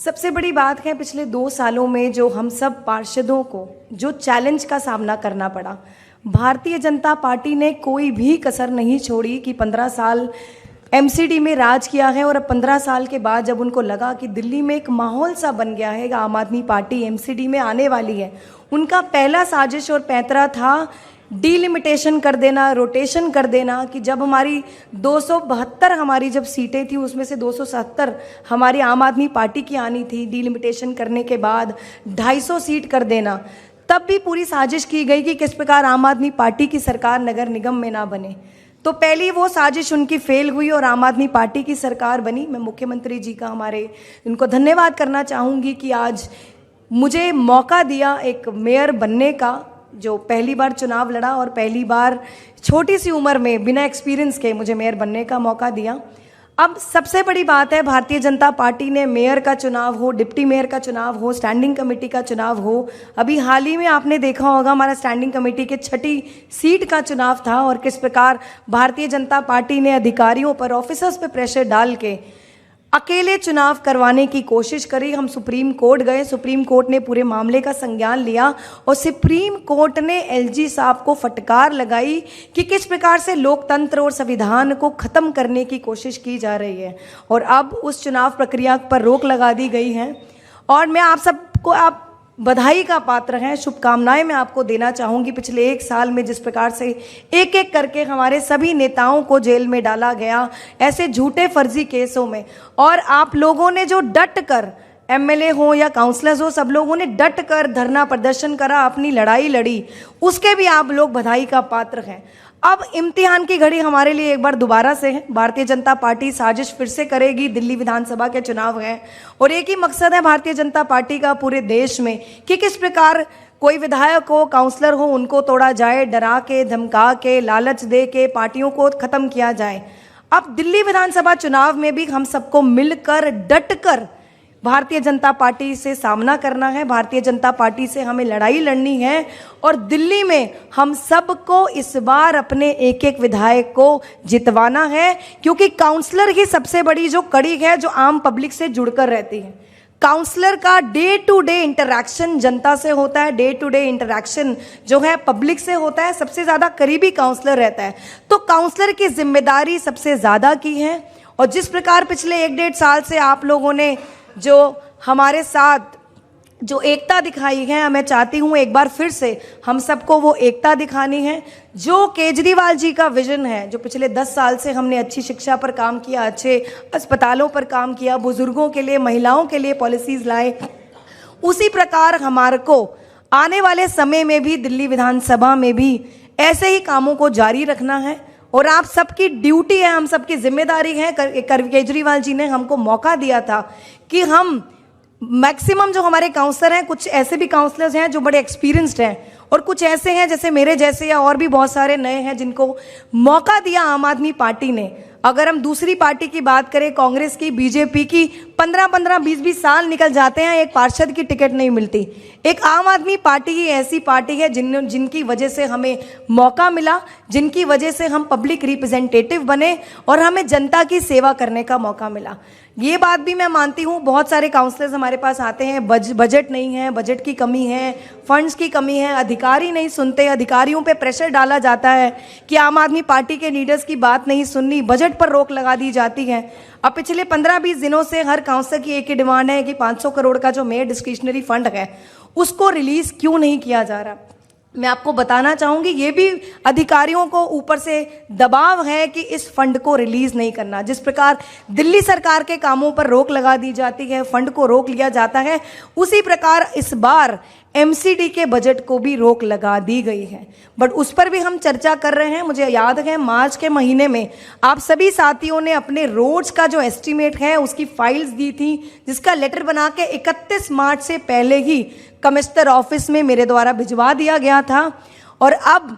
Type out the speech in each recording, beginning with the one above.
सबसे बड़ी बात है पिछले 2 सालों में जो हम सब पार्षदों को जो चैलेंज का सामना करना पड़ा। भारतीय जनता पार्टी ने कोई भी कसर नहीं छोड़ी कि 15 साल एमसीडी में राज किया है और अब 15 साल के बाद जब उनको लगा कि दिल्ली में एक माहौल सा बन गया है, आम आदमी पार्टी एमसीडी में आने वाली है, उनका पहला साजिश और पैंतरा था डीलिमिटेशन कर देना, रोटेशन कर देना कि जब हमारी 272 हमारी जब सीटें थी उसमें से 270 हमारी आम आदमी पार्टी की आनी थी। डीलिमिटेशन करने के बाद 250 सीट कर देना। तब भी पूरी साजिश की गई कि किस प्रकार आम आदमी पार्टी की सरकार नगर निगम में ना बने। तो पहली वो साजिश उनकी फेल हुई और आम आदमी पार्टी की सरकार बनी। मैं मुख्यमंत्री जी का उनको धन्यवाद करना चाहूँगी कि आज मुझे मौका दिया एक मेयर बनने का, जो पहली बार चुनाव लड़ा और पहली बार छोटी सी उम्र में बिना एक्सपीरियंस के मुझे मेयर बनने का मौका दिया। अब सबसे बड़ी बात है, भारतीय जनता पार्टी ने मेयर का चुनाव हो, डिप्टी मेयर का चुनाव हो, स्टैंडिंग कमेटी का चुनाव हो, अभी हाल ही में आपने देखा होगा हमारा स्टैंडिंग कमेटी के 6ठी सीट का चुनाव था और किस प्रकार भारतीय जनता पार्टी ने अधिकारियों पर, ऑफिसर्स पर प्रेशर डाल के अकेले चुनाव करवाने की कोशिश करी। हम सुप्रीम कोर्ट गए, सुप्रीम कोर्ट ने पूरे मामले का संज्ञान लिया और सुप्रीम कोर्ट ने एलजी साहब को फटकार लगाई कि किस प्रकार से लोकतंत्र और संविधान को खत्म करने की कोशिश की जा रही है और अब उस चुनाव प्रक्रिया पर रोक लगा दी गई है। और मैं आप सबको आप बधाई का पात्र हैं, शुभकामनाएं मैं आपको देना चाहूँगी। पिछले 1 साल में जिस प्रकार से एक एक करके हमारे सभी नेताओं को जेल में डाला गया ऐसे झूठे फर्जी केसों में, और आप लोगों ने जो डट कर, एमएलए हो या काउंसलर्स हो, सब लोगों ने डट कर धरना प्रदर्शन करा, अपनी लड़ाई लड़ी, उसके भी आप लोग बधाई का पात्र हैं। अब इम्तिहान की घड़ी हमारे लिए एक बार दोबारा से है। भारतीय जनता पार्टी साजिश फिर से करेगी। दिल्ली विधानसभा के चुनाव हैं और एक ही मकसद है भारतीय जनता पार्टी का पूरे देश में कि किस प्रकार कोई विधायक हो, काउंसलर हो, उनको तोड़ा जाए, डरा के, धमका के, लालच दे के पार्टियों को खत्म किया जाए। अब दिल्ली विधानसभा चुनाव में भी हम सबको मिलकर डट कर भारतीय जनता पार्टी से सामना करना है। भारतीय जनता पार्टी से हमें लड़ाई लड़नी है और दिल्ली में हम सबको इस बार अपने एक एक विधायक को जितवाना है, क्योंकि काउंसलर ही सबसे बड़ी जो कड़ी है जो आम पब्लिक से जुड़कर रहती है। काउंसलर का डे टू डे इंटरैक्शन जनता से होता है, डे टू डे इंटरैक्शन जो है पब्लिक से होता है, सबसे ज़्यादा करीबी काउंसलर रहता है। तो काउंसलर की जिम्मेदारी सबसे ज़्यादा की है। और जिस प्रकार पिछले 1-1.5 साल से आप लोगों ने जो हमारे साथ जो एकता दिखाई है, मैं चाहती हूँ एक बार फिर से हम सबको वो एकता दिखानी है। जो केजरीवाल जी का विजन है, जो पिछले 10 साल से हमने अच्छी शिक्षा पर काम किया, अच्छे अस्पतालों पर काम किया, बुजुर्गों के लिए, महिलाओं के लिए पॉलिसीज लाए, उसी प्रकार हमारे को आने वाले समय में भी दिल्ली विधानसभा में भी ऐसे ही कामों को जारी रखना है। और आप सबकी ड्यूटी है, हम सबकी जिम्मेदारी है। केजरीवाल जी ने हमको मौका दिया था कि हम मैक्सिमम जो हमारे काउंसलर हैं, कुछ ऐसे भी काउंसलर्स हैं जो बड़े एक्सपीरियंस्ड हैं और कुछ ऐसे हैं जैसे मेरे जैसे या और भी बहुत सारे नए हैं जिनको मौका दिया आम आदमी पार्टी ने। अगर हम दूसरी पार्टी की बात करें, कांग्रेस की, बीजेपी की, 15-15, 20-20 साल निकल जाते हैं, एक पार्षद की टिकट नहीं मिलती। एक आम आदमी पार्टी ही ऐसी पार्टी है जिनकी वजह से हमें मौका मिला, जिनकी वजह से हम पब्लिक रिप्रेजेंटेटिव बने और हमें जनता की सेवा करने का मौका मिला। ये बात भी मैं मानती हूँ, बहुत सारे काउंसलर्स हमारे पास आते हैं, बजट नहीं है, बजट की कमी है, फंड्स की कमी है, अधिकारी नहीं सुनते, अधिकारियों पे प्रेशर डाला जाता है कि आम आदमी पार्टी के लीडर्स की बात नहीं सुननी, बजट पर रोक लगा दी जाती है। अब पिछले 15-20 दिनों से हर काउंसलर की एक ही डिमांड है कि 500 करोड़ का जो मेयर डिस्क्रिशनरी फंड है उसको रिलीज क्यों नहीं किया जा रहा। मैं आपको बताना चाहूँगी, ये भी अधिकारियों को ऊपर से दबाव है कि इस फंड को रिलीज नहीं करना। जिस प्रकार दिल्ली सरकार के कामों पर रोक लगा दी जाती है, फंड को रोक लिया जाता है, उसी प्रकार इस बार एमसीडी के बजट को भी रोक लगा दी गई है। बट उस पर भी हम चर्चा कर रहे हैं। मुझे याद है मार्च के महीने में आप सभी साथियों ने अपने रोड्स का जो एस्टीमेट है उसकी फाइल्स दी थी, जिसका लेटर बना के 31 मार्च से पहले ही कमिश्नर ऑफिस में मेरे द्वारा भिजवा दिया गया था। और अब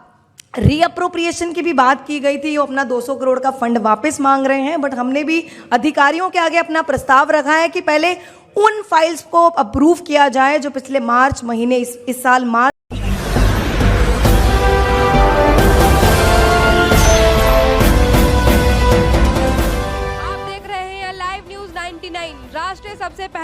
रीअप्रोप्रिएशन की भी बात की गई थी, वो अपना 200 करोड़ का फंड वापस मांग रहे हैं। बट हमने भी अधिकारियों के आगे अपना प्रस्ताव रखा है कि पहले उन फाइल्स को अप्रूव किया जाए जो पिछले मार्च महीने इस साल मार्च आप देख रहे हैं लाइव न्यूज 99 राष्ट्र सबसे पहले।